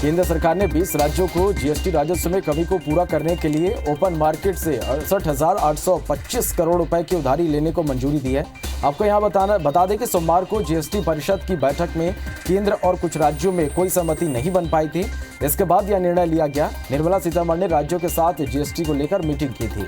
केंद्र सरकार ने 20 राज्यों को जीएसटी राजस्व में कमी को पूरा करने के लिए ओपन मार्केट से 68,825 करोड़ रुपए की उधारी लेने को मंजूरी दी है। आपको यहां बता दें कि सोमवार को जीएसटी परिषद की बैठक में केंद्र और कुछ राज्यों में कोई सहमति नहीं बन पाई थी। इसके बाद यह निर्णय लिया गया। निर्मला सीतारमण ने राज्यों के साथ जीएसटी को लेकर मीटिंग की थी।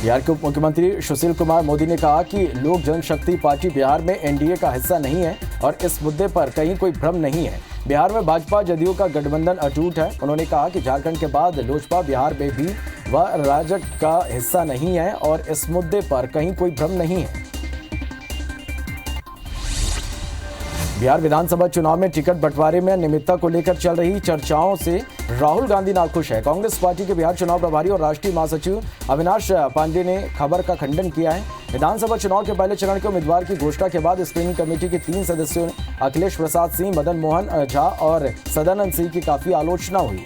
बिहार के उप मुख्यमंत्री सुशील कुमार मोदी ने कहा कि लोक जनशक्ति पार्टी बिहार में एनडीए का हिस्सा नहीं है और इस मुद्दे पर कहीं कोई भ्रम नहीं है। बिहार में भाजपा जदयू का गठबंधन अटूट है। उन्होंने कहा कि झारखंड के बाद लोजपा बिहार में भी वह राजग का हिस्सा नहीं है और इस मुद्दे पर कहीं कोई भ्रम नहीं है। बिहार विधानसभा चुनाव में टिकट बंटवारे में अनियमितता को लेकर चल रही चर्चाओं से राहुल गांधी नाखुश है। कांग्रेस पार्टी के बिहार चुनाव प्रभारी और राष्ट्रीय महासचिव अविनाश पांडे ने खबर का खंडन किया है। विधानसभा चुनाव के पहले चरण के उम्मीदवार की घोषणा के बाद स्क्रीनिंग कमेटी के 3 सदस्यों अखिलेश प्रसाद सिंह, मदन मोहन झा और सदानंद सिंह की काफी आलोचना हुई।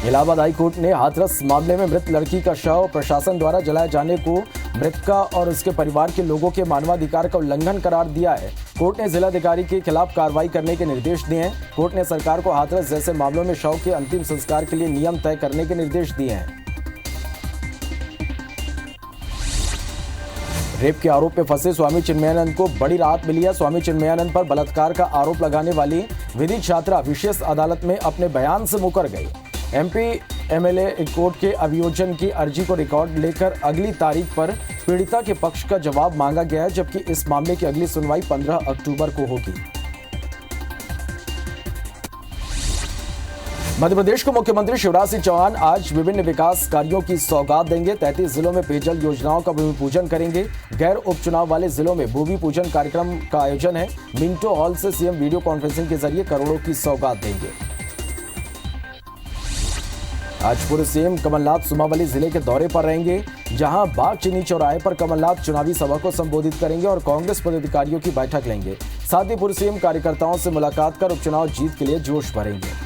इलाहाबाद हाईकोर्ट ने हाथरस मामले में मृत लड़की का शव प्रशासन द्वारा जलाए जाने को मृतका और उसके परिवार के लोगों के मानवाधिकार का उल्लंघन करार दिया है। कोर्ट ने जिलाधिकारी के खिलाफ कार्रवाई करने के निर्देश दिए हैं। कोर्ट ने सरकार को हाथरस जैसे मामलों में शव के अंतिम संस्कार के लिए नियम तय करने के निर्देश दिए हैं। रेप के आरोप में फंसे स्वामी चिन्मयानंद को बड़ी राहत मिली है। स्वामी चिन्मयानंद पर बलात्कार का आरोप लगाने वाली विधि छात्रा विशेष अदालत में अपने बयान से मुकर गई। एमपी एमएलए कोर्ट के अभियोजन की अर्जी को रिकॉर्ड लेकर अगली तारीख पर पीड़िता के पक्ष का जवाब मांगा गया है, जबकि इस मामले की अगली सुनवाई 15 अक्टूबर को होगी। मध्य प्रदेश के मुख्यमंत्री शिवराज सिंह चौहान आज विभिन्न विकास कार्यों की सौगात देंगे। 33 जिलों में पेयजल योजनाओं का भूमि पूजन करेंगे। गैर उपचुनाव वाले जिलों में भूमि पूजन कार्यक्रम का आयोजन है। मिंटो हॉल से सीएम वीडियो कॉन्फ्रेंसिंग के जरिए करोड़ों की सौगात देंगे। आज पूर्व सीएम कमलनाथ सुमावली जिले के दौरे पर रहेंगे, जहां बाग चीनी चौराहे पर कमलनाथ चुनावी सभा को संबोधित करेंगे और कांग्रेस पदाधिकारियों की बैठक लेंगे। साथ ही पूर्व सीएम कार्यकर्ताओं से मुलाकात कर उपचुनाव जीत के लिए जोश भरेंगे।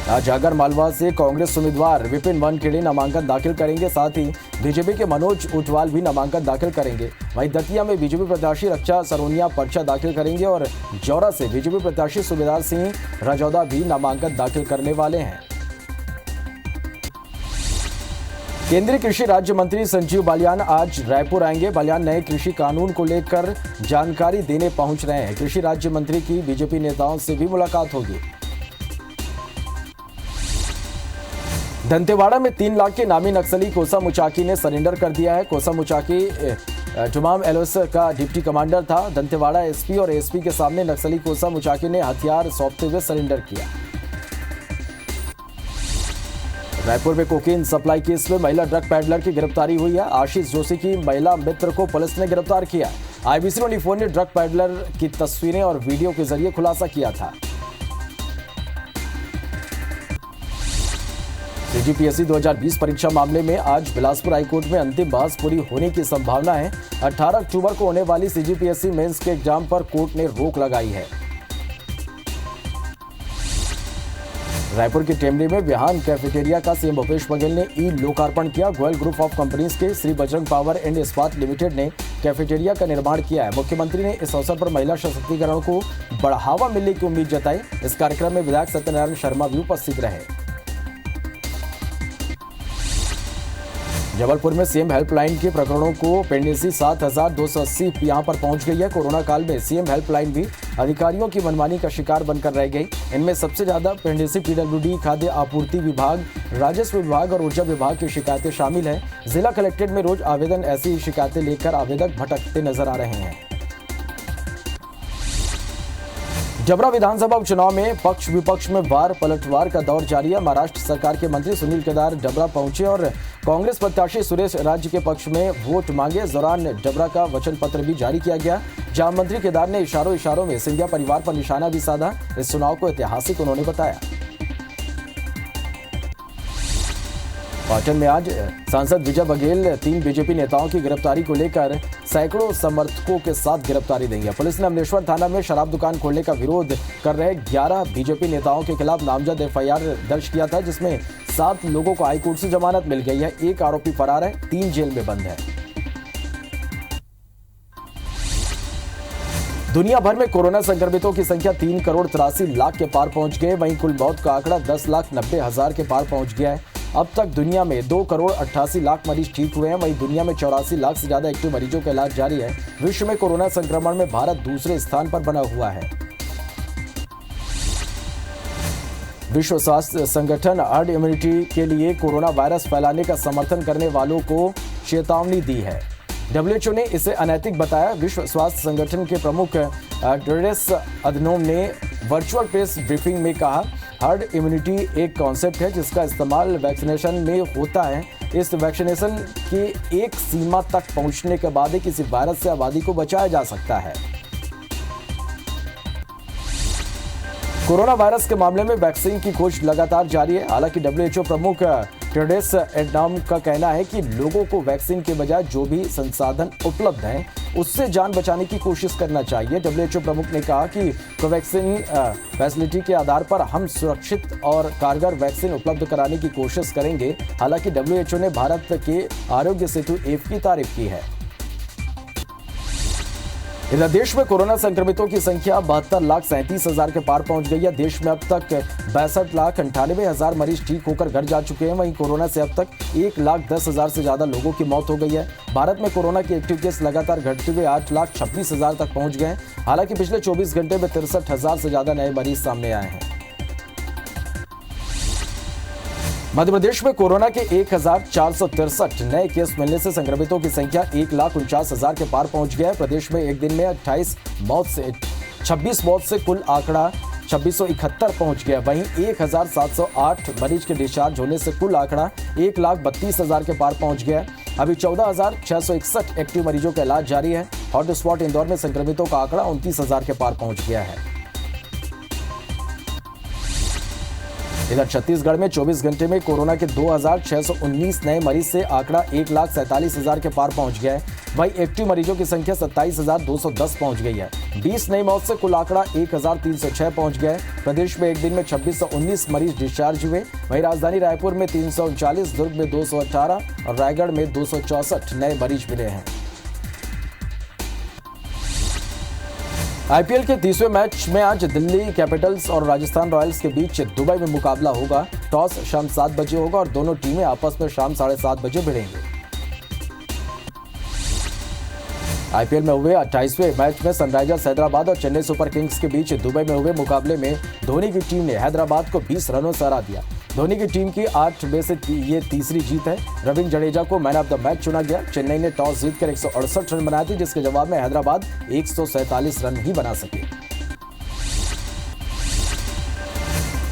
आज आगर मालवा से कांग्रेस उम्मीदवार विपिन वानखेड़े नामांकन दाखिल करेंगे। साथ ही बीजेपी के मनोज ऊंटवाल भी नामांकन दाखिल करेंगे। वहीं दतिया में बीजेपी प्रत्याशी रक्षा सरोनिया पर्चा दाखिल करेंगे और जौरा से बीजेपी प्रत्याशी सूबेदार सिंह राजौदा भी नामांकन दाखिल करने वाले हैं। केंद्रीय कृषि राज्य मंत्री संजीव बालियान आज रायपुर आएंगे। बालियान नए कृषि कानून को लेकर जानकारी देने पहुंच रहे हैं। कृषि राज्य मंत्री की बीजेपी नेताओं से भी मुलाकात होगी। दंतेवाड़ा में 3 लाख के नामी नक्सली कोसा मुचाकी ने सरेंडर कर दिया है। कोसा मुचाकी जुमाम एलोस का डिप्टी कमांडर था। दंतेवाड़ा एसपी और एसपी के सामने नक्सली कोसा मुचाकी ने हथियार सौंपते हुए सरेंडर किया। रायपुर में कोकीन सप्लाई केस में महिला ड्रग पैडलर की गिरफ्तारी हुई है। आशीष जोशी की महिला मित्र को पुलिस ने गिरफ्तार किया। IBC 24 ने ड्रग पैडलर की तस्वीरें और वीडियो के जरिए खुलासा किया था। सीजीपीएससी 2020 परीक्षा मामले में आज बिलासपुर हाईकोर्ट में अंतिम बहस पूरी होने की संभावना है। 18 अक्टूबर को होने वाली सीजीपीएससी मेंस के एग्जाम पर कोर्ट ने रोक लगाई है। रायपुर के टेमरी में विहान कैफेटेरिया का सीएम भूपेश बघेल ने ई लोकार्पण किया। गोयल ग्रुप ऑफ कंपनीज के श्री बजरंग पावर एंड इस्पात लिमिटेड ने कैफेटेरिया का निर्माण किया है। मुख्यमंत्री ने इस अवसर पर महिला सशक्तिकरण को बढ़ावा मिलने की उम्मीद जताई। इस कार्यक्रम में विधायक सत्यनारायण शर्मा भी उपस्थित रहे। जबलपुर में सीएम हेल्पलाइन के प्रकरणों को पेंडेंसी 7,280 यहां पर पहुंच गई है। कोरोना काल में सीएम हेल्पलाइन भी अधिकारियों की मनमानी का शिकार बनकर रह गई। इनमें सबसे ज्यादा पेंडेंसी पीडब्ल्यूडी, खाद्य आपूर्ति विभाग, राजस्व विभाग और ऊर्जा विभाग की शिकायतें शामिल हैं। जिला कलेक्ट्रेट में रोज आवेदन ऐसी शिकायतें लेकर आवेदक भटकते नजर आ रहे हैं। जबरा विधानसभा उपचुनाव में पक्ष विपक्ष में वार पलटवार का दौर जारी है। महाराष्ट्र सरकार के मंत्री सुनील केदार डबरा पहुंचे और कांग्रेस प्रत्याशी सुरेश राज्य के पक्ष में वोट मांगे। इस दौरान डबरा का वचन पत्र भी जारी किया गया, जहां मंत्री केदार ने इशारों में सिंधिया परिवार पर निशाना भी साधा। इस चुनाव को ऐतिहासिक उन्होंने बताया। पाटन में आज सांसद विजय बघेल 3 बीजेपी नेताओं की गिरफ्तारी को लेकर सैकड़ों समर्थकों के साथ गिरफ्तारी देंगे। पुलिस ने अमलेश्वर थाना में शराब दुकान खोलने का विरोध कर रहे 11 बीजेपी नेताओं के खिलाफ नामजद एफआईआर दर्ज किया था, जिसमें 7 लोगों को हाईकोर्ट से जमानत मिल गई है। 1 आरोपी फरार है, 3 जेल में बंद है। दुनिया भर में कोरोना संक्रमितों की संख्या 3 करोड़ 83 लाख के पार पहुंच गए। वहीं कुल मौत का आंकड़ा 10,90,000 के पार पहुंच गया है। अब तक दुनिया में 2 करोड़ 88 लाख मरीज ठीक हुए हैं। वहीं दुनिया में 84 लाख से ज्यादा एक्टिव मरीजों का इलाज जारी है। विश्व में कोरोना संक्रमण में भारत दूसरे स्थान पर बना हुआ है। विश्व स्वास्थ्य संगठन हर्ड इम्यूनिटी के लिए कोरोना वायरस फैलाने का समर्थन करने वालों को चेतावनी दी है। WHO ने इसे अनैतिक बताया। विश्व स्वास्थ्य संगठन के प्रमुख टेड्रोस अधनोम ने वर्चुअल प्रेस ब्रीफिंग में कहा, हर्ड इम्यूनिटी एक कॉन्सेप्ट है जिसका इस्तेमाल वैक्सीनेशन में होता है। इस वैक्सीनेशन के एक सीमा तक पहुंचने के बाद ही किसी वायरस से आबादी को बचाया जा सकता है। कोरोना वायरस के मामले में वैक्सीन की खोज लगातार जारी है। हालांकि WHO प्रमुख टेड्रोस अधनोम का कहना है कि लोगों को वैक्सीन के बजाय जो भी संसाधन उपलब्ध हैं उससे जान बचाने की कोशिश करना चाहिए। WHO प्रमुख ने कहा कि कोवैक्सीन फैसिलिटी के आधार पर हम सुरक्षित और कारगर वैक्सीन उपलब्ध कराने की कोशिश करेंगे। हालांकि WHO ने भारत के आरोग्य सेतु ऐप की तारीफ की है। इधर देश में कोरोना संक्रमितों की संख्या 72,37,000 के पार पहुंच गई है। देश में अब तक 62,98,000 मरीज ठीक होकर घर जा चुके हैं। वहीं कोरोना से अब तक 1,10,000 से ज्यादा लोगों की मौत हो गई है। भारत में कोरोना के एक्टिव केस लगातार घटते हुए 8,26,000 तक पहुंच गए हैं। हालांकि पिछले 24 घंटे में 63,000 से ज्यादा नए मरीज सामने आए हैं। मध्य प्रदेश में कोरोना के 1,463 नए केस मिलने से संक्रमितों की संख्या 1,49,000 के पार पहुंच गया है। प्रदेश में एक दिन में 26 मौत से कुल आंकड़ा 2,671 पहुंच गया। वहीं 1,708 मरीज के डिस्चार्ज होने से कुल आंकड़ा 1,32,000 के पार पहुंच गया। अभी 14,661 एक्टिव मरीजों का इलाज जारी है। हॉटस्पॉट इंदौर में संक्रमितों का आंकड़ा 29,000 के पार पहुंच गया है। इधर छत्तीसगढ़ में 24 घंटे में कोरोना के 2,619 नए मरीज से आंकड़ा 1,47,000 के पार पहुंच गया है। वहीं एक्टिव मरीजों की संख्या 27,210 पहुंच गई है। 20 नई मौत से कुल आंकड़ा 1,306 पहुंच गया है। प्रदेश में एक दिन में 2,619 मरीज डिस्चार्ज हुए। वहीं राजधानी रायपुर में 339, दुर्ग में 218 और रायगढ़ में 264 नए मरीज मिले हैं। IPL के 30वें मैच में आज दिल्ली कैपिटल्स और राजस्थान रॉयल्स के बीच दुबई में मुकाबला होगा। टॉस शाम 7 बजे होगा और दोनों टीमें आपस में शाम 7:30 बजे भिड़ेंगे। IPL में हुए 28वें मैच में सनराइजर्स हैदराबाद और चेन्नई सुपर किंग्स के बीच दुबई में हुए मुकाबले में धोनी की टीम ने हैदराबाद को 20 रनों से हरा दिया। धोनी की टीम की 8 में से ये तीसरी जीत है। रविंद्र जडेजा को मैन ऑफ द मैच चुना गया। चेन्नई ने टॉस जीतकर 168 रन बनाए थे, जिसके जवाब में हैदराबाद 147 रन ही बना सके।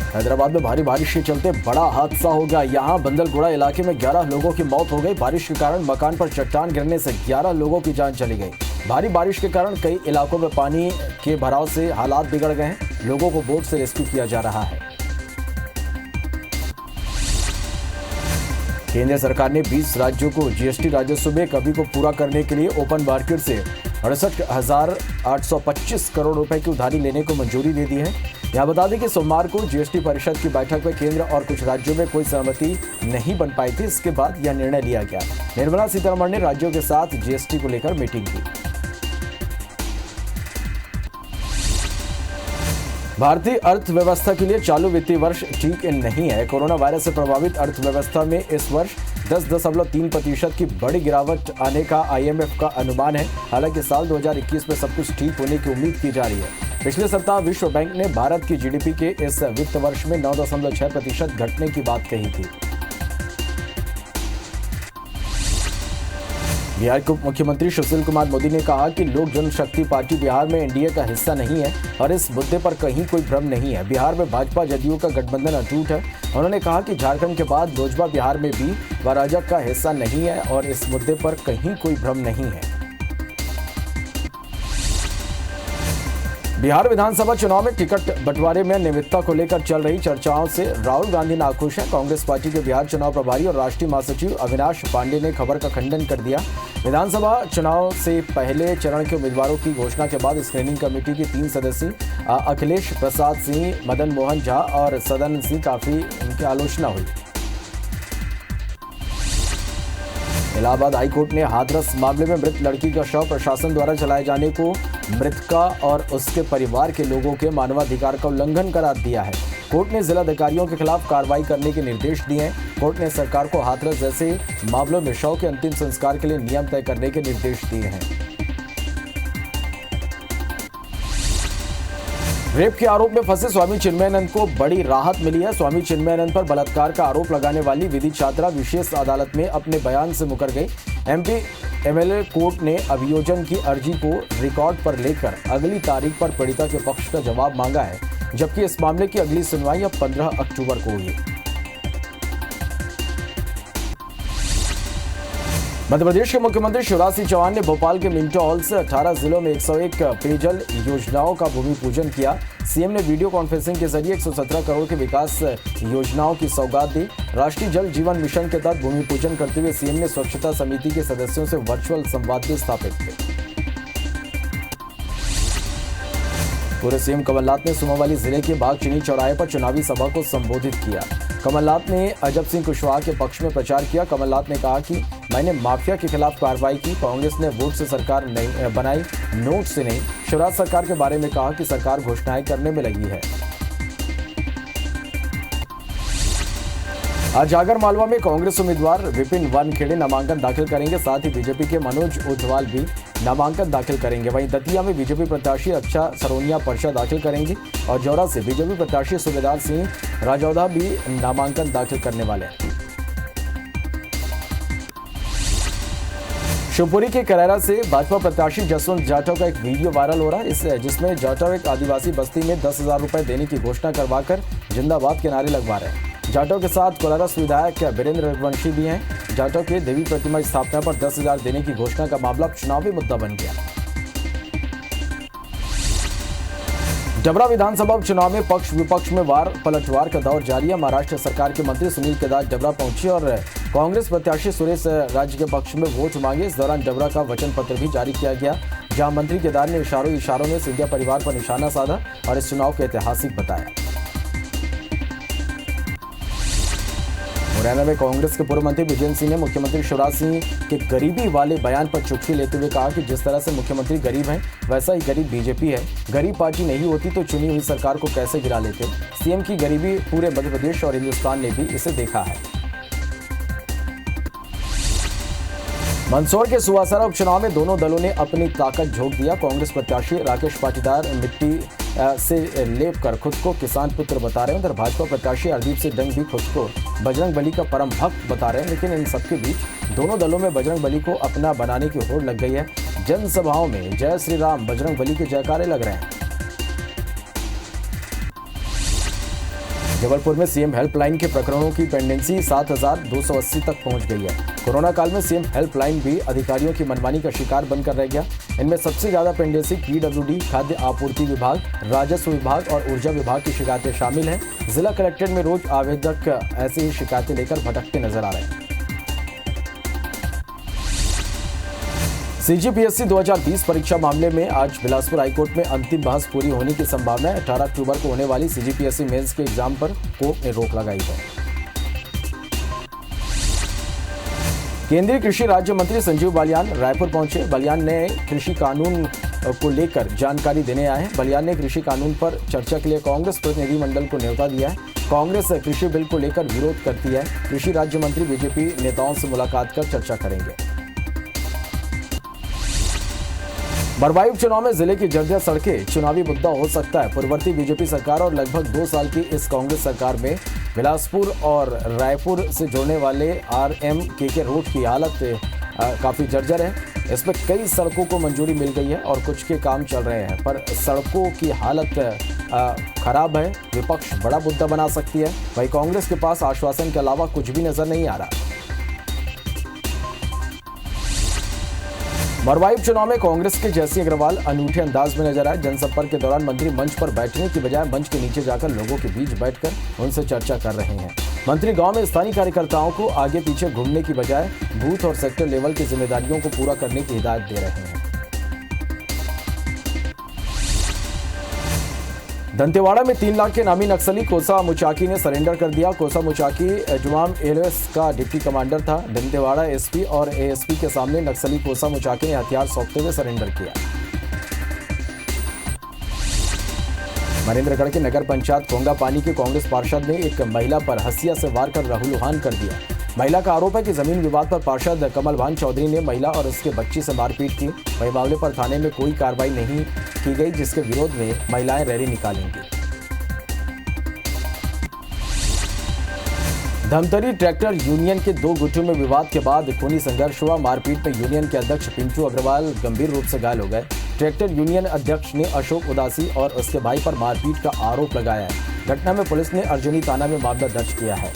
हैदराबाद में भारी बारिश के चलते बड़ा हादसा हो गया। यहां बंदलगुड़ा इलाके में 11 लोगों की मौत हो गई। बारिश के कारण मकान पर चट्टान गिरने से 11 लोगों की जान चली गई। भारी बारिश के कारण कई इलाकों में पानी के भराव से हालात बिगड़ गए हैं। लोगों को बोट से रेस्क्यू किया जा रहा है। केंद्र सरकार ने 20 राज्यों को GST राजस्व में कमी को पूरा करने के लिए ओपन मार्केट से 68,825 करोड़ रुपए की उधारी लेने को मंजूरी दे दी है। यहां बता दें कि सोमवार को GST परिषद की बैठक में केंद्र और कुछ राज्यों में कोई सहमति नहीं बन पाई थी। इसके बाद यह निर्णय लिया गया। निर्मला सीतारमण ने राज्यों के साथ GST को लेकर मीटिंग की। भारतीय अर्थव्यवस्था के लिए चालू वित्तीय वर्ष ठीक नहीं है। कोरोना वायरस से प्रभावित अर्थव्यवस्था में इस वर्ष 10.3% की बड़ी गिरावट आने का IMF का अनुमान है। हालांकि साल 2021 में सब कुछ ठीक होने की उम्मीद की जा रही है। पिछले सप्ताह विश्व बैंक ने भारत की GDP के इस वित्त वर्ष में 9.6% घटने की बात कही थी। बिहार के उप मुख्यमंत्री सुशील कुमार मोदी ने कहा कि लोक जनशक्ति पार्टी बिहार में NDA का हिस्सा नहीं है और इस मुद्दे पर कहीं कोई भ्रम नहीं है। बिहार में भाजपा जदयू का गठबंधन अटूट है। उन्होंने कहा कि झारखंड के बाद लोजपा बिहार में भी राजग का हिस्सा नहीं है और इस मुद्दे पर कहीं कोई भ्रम नहीं है। बिहार विधानसभा चुनाव में टिकट बंटवारे में अनियमितता को लेकर चल रही चर्चाओं से राहुल गांधी नाखुश हैं। कांग्रेस पार्टी के बिहार चुनाव प्रभारी और राष्ट्रीय महासचिव अविनाश पांडे ने खबर का खंडन कर दिया। विधानसभा चुनाव से पहले चरण के उम्मीदवारों की घोषणा के बाद स्क्रीनिंग कमेटी की 3 सदस्य अखिलेश प्रसाद सिंह, मदन मोहन झा और सदन सिंह काफी उनकी आलोचना हुई। इलाहाबाद हाईकोर्ट ने हाथरस मामले में मृत लड़की का शव प्रशासन द्वारा चलाए जाने को मृतका और उसके परिवार के लोगों के मानवाधिकार का उल्लंघन करार दिया है। कोर्ट ने जिलाधिकारियों के खिलाफ कार्रवाई करने के निर्देश दिए हैं। कोर्ट ने सरकार को हाथरस जैसे मामलों में शव के अंतिम संस्कार के लिए नियम तय करने के निर्देश दिए हैं। रेप के आरोप में फंसे स्वामी चिन्मयानंद को बड़ी राहत मिली है। स्वामी चिन्मयानंद पर बलात्कार का आरोप लगाने वाली विधि छात्रा विशेष अदालत में अपने बयान से मुकर गई। एमपी एमएलए कोर्ट ने अभियोजन की अर्जी को रिकॉर्ड पर लेकर अगली तारीख पर पीड़िता के पक्ष का जवाब मांगा है, जबकि इस मामले की अगली सुनवाई अब 15 अक्टूबर को होगी। मध्य प्रदेश के मुख्यमंत्री शिवराज सिंह चौहान ने भोपाल के मिंटो हॉल से 18 जिलों में 101 पेयजल योजनाओं का भूमि पूजन किया। सीएम ने वीडियो कॉन्फ्रेंसिंग के जरिए 117 करोड़ के विकास योजनाओं की सौगात दी। राष्ट्रीय जल जीवन मिशन के तहत भूमि पूजन करते हुए सीएम ने स्वच्छता समिति के सदस्यों से वर्चुअल संवाद भी स्थापित किए। पूर्व सीएम कमलनाथ ने सुमावाली जिले के बागचीनी चौराहे पर चुनावी सभा को संबोधित किया। कमलनाथ ने अजब सिंह कुशवाहा के पक्ष में प्रचार किया। कमलनाथ ने कहा कि मैंने माफिया के खिलाफ कार्रवाई की, कांग्रेस ने वोट से सरकार नहीं बनाई, नोट से नहीं। शिवराज सरकार के बारे में कहा कि सरकार घोषणाएं करने में लगी है। आज आगर मालवा में कांग्रेस उम्मीदवार विपिन वानखेड़े नामांकन दाखिल करेंगे। साथ ही बीजेपी के मनोज ऊंटवाल भी नामांकन दाखिल करेंगे। वहीं दतिया में बीजेपी प्रत्याशी रक्षा सरोनिया पर्चा दाखिल करेंगी और जौरा से बीजेपी प्रत्याशी सूबेदार सिंह राजौदा भी नामांकन दाखिल करने वाले हैं। शिवपुरी के करैरा से भाजपा प्रत्याशी जसवंत जाटव का एक वीडियो वायरल हो रहा है, जिसमें जाटव एक आदिवासी बस्ती में 10,000 रुपए देने की घोषणा करवाकर जिंदाबाद के नारे लगवा रहे हैं। जाटव के साथ कोलारस विधायक वीरेंद्र रघुवंशी भी हैं। जाटव के देवी प्रतिमा स्थापना पर 10,000 देने की घोषणा का मामला चुनावी मुद्दा बन गया। डबरा विधानसभा उपचुनाव में पक्ष विपक्ष में वार पलटवार का दौर जारी है। महाराष्ट्र सरकार के मंत्री सुनील केदार डबरा पहुंचे और कांग्रेस प्रत्याशी सुरेश राज्य के पक्ष में वोट मांगे। इस दौरान डबरा का वचन पत्र भी जारी किया गया, जहां मंत्री केदार ने इशारों में सिंधिया परिवार पर निशाना साधा और इस चुनाव को ऐतिहासिक बताया। मुरैना में कांग्रेस के पूर्व मंत्री विजय सिंह ने मुख्यमंत्री शिवराज सिंह के गरीबी वाले बयान पर चुटकी लेते हुए कहा कि जिस तरह से मुख्यमंत्री गरीब हैं, वैसा ही गरीब बीजेपी है। गरीब पार्टी नहीं होती तो चुनी हुई सरकार को कैसे गिरा लेते। सीएम की गरीबी पूरे मध्य प्रदेश और हिंदुस्तान ने भी इसे देखा है। मंदसौर के सुवासरा उपचुनाव में दोनों दलों ने अपनी ताकत झोंक दिया। कांग्रेस प्रत्याशी राकेश पाटीदार मिट्टी से लेप कर खुद को किसान पुत्र बता रहे हैं, उधर भाजपा प्रत्याशी हरदीप सिंह डंग भी खुद को बजरंग बली का परम भक्त बता रहे हैं। लेकिन इन सबके बीच दोनों दलों में बजरंग बली को अपना बनाने की होड़ लग गई है। जनसभाओं में जय श्री राम बजरंग बली के जयकारे लग रहे हैं। जबलपुर में सीएम हेल्पलाइन के प्रकरणों की पेंडेंसी 7,280 तक पहुंच गई है। कोरोना काल में सीएम हेल्पलाइन भी अधिकारियों की मनमानी का शिकार बनकर रह गया। इनमें सबसे ज्यादा पेंडेंसी पीडब्ल्यूडी, खाद्य आपूर्ति विभाग, राजस्व विभाग और ऊर्जा विभाग की शिकायतें शामिल हैं। जिला कलेक्ट्रेट में रोज आवेदक ऐसी ही शिकायतें लेकर भटकते नजर आ रहे हैं। सीजीपीएससी 2020 परीक्षा मामले में आज बिलासपुर हाईकोर्ट में अंतिम बहस पूरी होने की संभावना है। 18 अक्टूबर को होने वाली सीजीपीएससी मेंस के एग्जाम पर कोर्ट ने रोक लगाई है। केंद्रीय कृषि राज्य मंत्री संजीव बालियान रायपुर पहुंचे। बालियान ने कृषि कानून को लेकर जानकारी देने आए हैं। बालियान ने कृषि कानून पर चर्चा के लिए कांग्रेस प्रतिनिधिमंडल को न्योता दिया है। कांग्रेस कृषि बिल को लेकर विरोध करती है। कृषि राज्य मंत्री बीजेपी नेताओं से मुलाकात कर चर्चा करेंगे। बरवाई उपचुनाव में जिले की जर्जर सड़कें चुनावी मुद्दा हो सकता है। पूर्ववर्ती बीजेपी सरकार और लगभग 2 साल की इस कांग्रेस सरकार में बिलासपुर और रायपुर से जोड़ने वाले RMKK रोड की हालत काफ़ी जर्जर है। इसमें कई सड़कों को मंजूरी मिल गई है और कुछ के काम चल रहे हैं, पर सड़कों की हालत खराब है। विपक्ष बड़ा मुद्दा बना सकती है। वहीं कांग्रेस के पास आश्वासन के अलावा कुछ भी नजर नहीं आ रहा। बरवाई उपचुनाव में कांग्रेस के जयसिंह अग्रवाल अनूठे अंदाज में नजर आए। जनसंपर्क के दौरान मंत्री मंच पर बैठने की बजाय मंच के नीचे जाकर लोगों के बीच बैठकर उनसे चर्चा कर रहे हैं। मंत्री गांव में स्थानीय कार्यकर्ताओं को आगे पीछे घूमने की बजाय बूथ और सेक्टर लेवल की जिम्मेदारियों को पूरा करने की हिदायत दे रहे हैं। दंतेवाड़ा में 3 लाख के नामी नक्सली कोसा मुचाकी ने सरेंडर कर दिया। कोसा मुचाकी जुमाम एलओएस का डिप्टी कमांडर था। दंतेवाड़ा एसपी और एएसपी के सामने नक्सली कोसा मुचाकी ने हथियार सौंपते हुए सरेंडर किया। महेंद्रगढ़ के नगर पंचायत कोंगा पानी के कांग्रेस पार्षद ने एक महिला पर हंसिया से वार कर लहूलुहान कर दिया। महिला का आरोप है कि जमीन विवाद पर पार्षद कमल भान चौधरी ने महिला और उसके बच्ची से मारपीट की। वही मामले पर थाने में कोई कार्रवाई नहीं की गई, जिसके विरोध में महिलाएं रैली निकालेंगी। धमतरी ट्रैक्टर यूनियन के 2 गुटों में विवाद के बाद खूनी संघर्ष हुआ। मारपीट में यूनियन के अध्यक्ष पिंटू अग्रवाल गंभीर रूप से घायल हो गए। ट्रैक्टर यूनियन अध्यक्ष ने अशोक उदासी और उसके भाई पर मारपीट का आरोप लगाया है। घटना में पुलिस ने अर्जुनी थाना में मामला दर्ज किया है।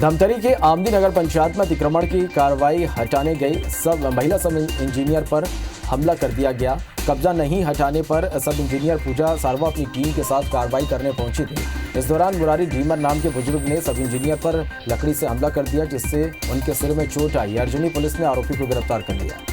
धमतरी के आमदी नगर पंचायत में अतिक्रमण की कार्रवाई हटाने गई महिला सब इंजीनियर पर हमला कर दिया गया। कब्जा नहीं हटाने पर सब इंजीनियर पूजा सारवा अपनी टीम के साथ कार्रवाई करने पहुंची थी। इस दौरान मुरारी ढीमर नाम के बुजुर्ग ने सब इंजीनियर पर लकड़ी से हमला कर दिया, जिससे उनके सिर में चोट आई। अर्जुनी पुलिस ने आरोपी को गिरफ्तार कर लिया।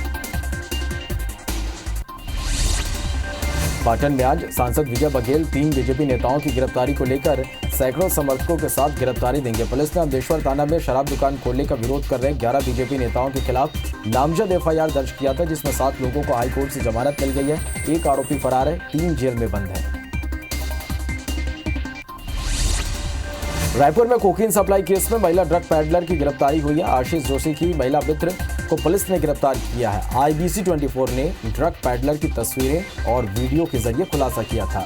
पाटन में आज सांसद विजय बघेल 3 बीजेपी नेताओं की गिरफ्तारी को लेकर सैकड़ों समर्थकों के साथ गिरफ्तारी देंगे। पुलिस ने अमदेश्वर थाना में शराब दुकान खोलने का विरोध कर रहे 11 बीजेपी नेताओं के खिलाफ नामजद एफआईआर दर्ज किया था, जिसमें 7 लोगों को हाईकोर्ट से जमानत मिल गई है। 1 आरोपी फरार है, 3 जेल में बंद है। रायपुर में कोकीन सप्लाई केस में महिला ड्रग पैडलर की गिरफ्तारी हुई है। आशीष जोशी की महिला मित्र को पुलिस ने गिरफ्तार किया है। IBC 24 ने ड्रग पैडलर की तस्वीरें और वीडियो के जरिए खुलासा किया था।